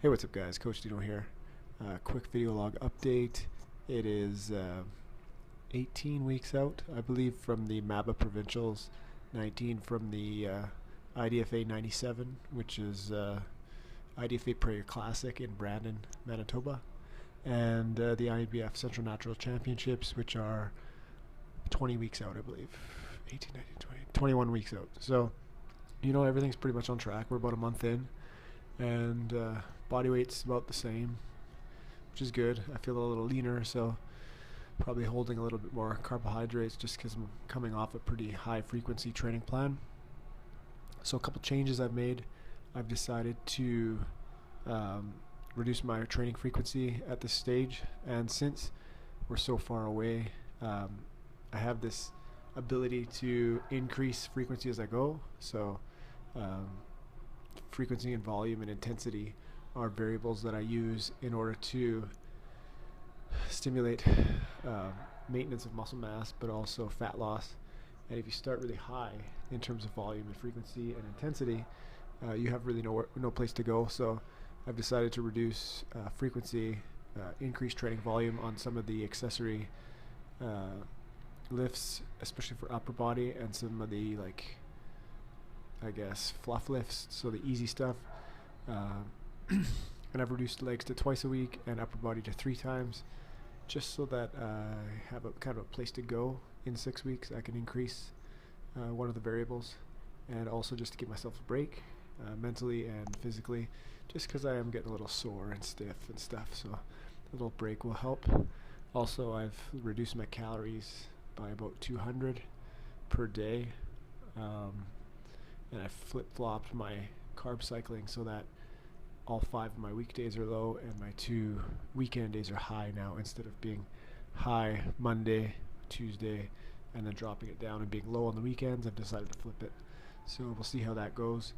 Hey, what's up guys? Coach Dino here. Quick video log update. It is 18 weeks out, I believe, from the MABA Provincials, 19 from the IDFA 97, which is IDFA Prayer Classic in Brandon, Manitoba, and the IBF Central Natural Championships, which are 20 weeks out, I believe. 18, 19, 20, 21 weeks out. So, everything's pretty much on track. We're about a month in, and body weight's about the same, which is good. I feel a little leaner, so probably holding a little bit more carbohydrates just because I'm coming off a pretty high frequency training plan. So a couple changes I've made. I've decided to reduce my training frequency at this stage, and since we're so far away, I have this ability to increase frequency as I go. So frequency and volume and intensity are variables that I use in order to stimulate maintenance of muscle mass, but also fat loss. And if you start really high in terms of volume and frequency and intensity, you have really no place to go. So I've decided to reduce frequency, increase training volume on some of the accessory lifts, especially for upper body, and some of the, fluff lifts, so the easy stuff. And I've reduced legs to twice a week and upper body to 3 times, just so that I have a kind of a place to go in 6 weeks. I can increase one of the variables, and also just to give myself a break mentally and physically, just because I am getting a little sore and stiff and stuff. So a little break will help. Also, I've reduced my calories by about 200 per day, and I've flip-flopped my carb cycling so that all 5 of my weekdays are low and my 2 weekend days are high now, instead of being high Monday, Tuesday, and then dropping it down and being low on the weekends. I've decided to flip it. So we'll see how that goes.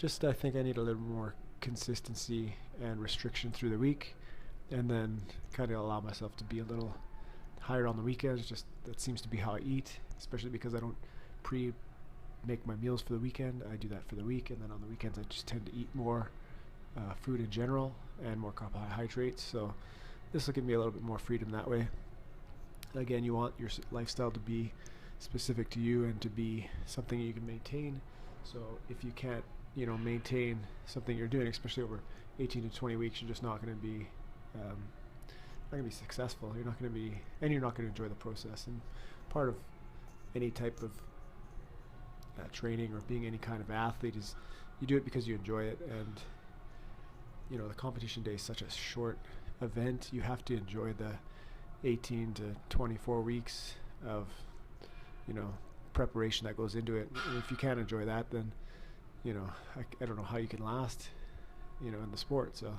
I think I need a little more consistency and restriction through the week, and then kind of allow myself to be a little higher on the weekends. Just that seems to be how I eat, especially because I don't make my meals for the weekend. I do that for the week, and then on the weekends I just tend to eat more food in general and more carbohydrates. So this will give me a little bit more freedom that way. Again, you want your lifestyle to be specific to you and to be something you can maintain. So if you can't maintain something you're doing, especially over 18 to 20 weeks, you're just not going to be successful. You're not going to be, and you're not going to enjoy the process. And part of any type of training or being any kind of athlete is you do it because you enjoy it. And the competition day is such a short event. You have to enjoy the 18 to 24 weeks of preparation that goes into it. And if you can't enjoy that, then I don't know how you can last in the sport. So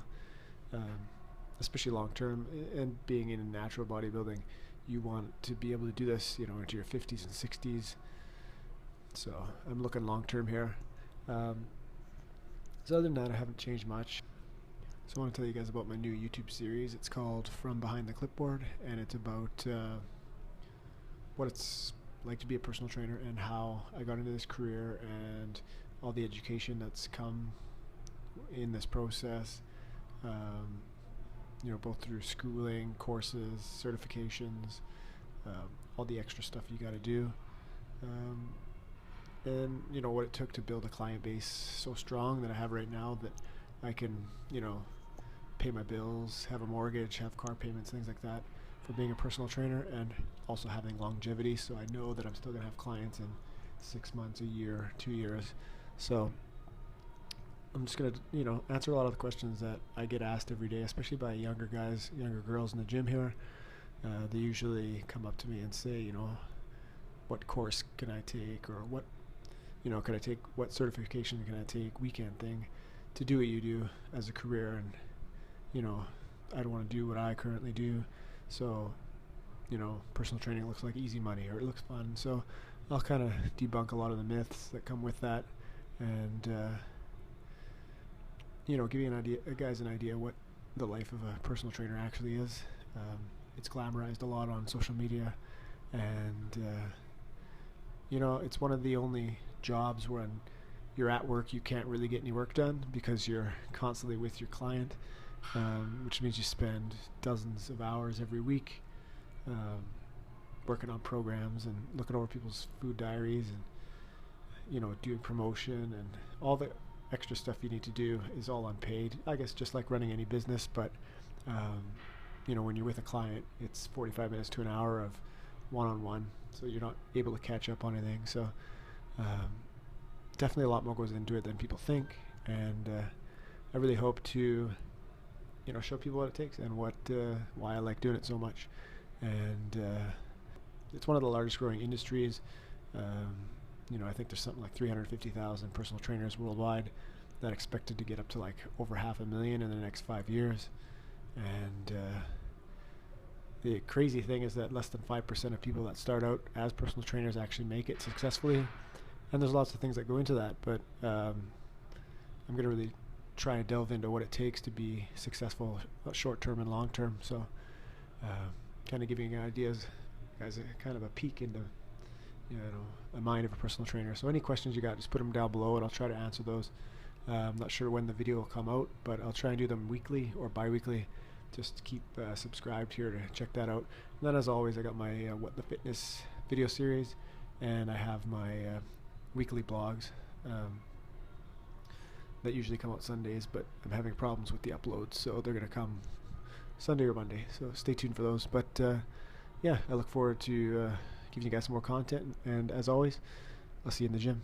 especially long term, and being in natural bodybuilding, you want to be able to do this into your 50s and 60s. So I'm looking long term here. So other than that, I haven't changed much. So I want to tell you guys about my new YouTube series. It's called From Behind the Clipboard, and it's about what it's like to be a personal trainer and how I got into this career and all the education that's come in this process, both through schooling, courses, certifications, all the extra stuff you got to do, and what it took to build a client base so strong that I have right now, that I can pay my bills, have a mortgage, have car payments, things like that, for being a personal trainer, and also having longevity. So I know that I'm still going to have clients in 6 months, a year, 2 years. So I'm just going to answer a lot of the questions that I get asked every day, especially by younger guys, younger girls in the gym here. They usually come up to me and say, what course can I take, or what can I take, what certification can I take, weekend thing, to do what you do as a career. And I don't want to do what I currently do. So personal training looks like easy money, or it looks fun. So I'll kind of debunk a lot of the myths that come with that, and give you guys an idea what the life of a personal trainer actually is. It's glamorized a lot on social media, and it's one of the only jobs when you're at work, you can't really get any work done because you're constantly with your client, which means you spend dozens of hours every week working on programs and looking over people's food diaries and, you know, doing promotion and all the extra stuff you need to do is all unpaid. I guess just like running any business, but you know, when you're with a client, it's 45 minutes to an hour of one-on-one, so you're not able to catch up on anything. So definitely a lot more goes into it than people think, and I really hope to, you know, show people what it takes and what why I like doing it so much. And it's one of the largest growing industries. You know, I think there's something like 350,000 personal trainers worldwide that expected to get up to like over 500,000 in the next 5 years. And the crazy thing is that less than 5% of people that start out as personal trainers actually make it successfully. And there's lots of things that go into that, but I'm going to really try and delve into what it takes to be successful short term and long term. So kind of giving you ideas, guys, kind of a peek into, you know, a mind of a personal trainer. So any questions you got, just put them down below and I'll try to answer those. I'm not sure when the video will come out, but I'll try and do them weekly or bi-weekly. Just keep subscribed here to check that out. And then as always, I got my What the Fitness video series, and I have my weekly blogs that usually come out Sundays, but I'm having problems with the uploads, so they're going to come Sunday or Monday, so stay tuned for those. But yeah, I look forward to giving you guys some more content, and as always, I'll see you in the gym.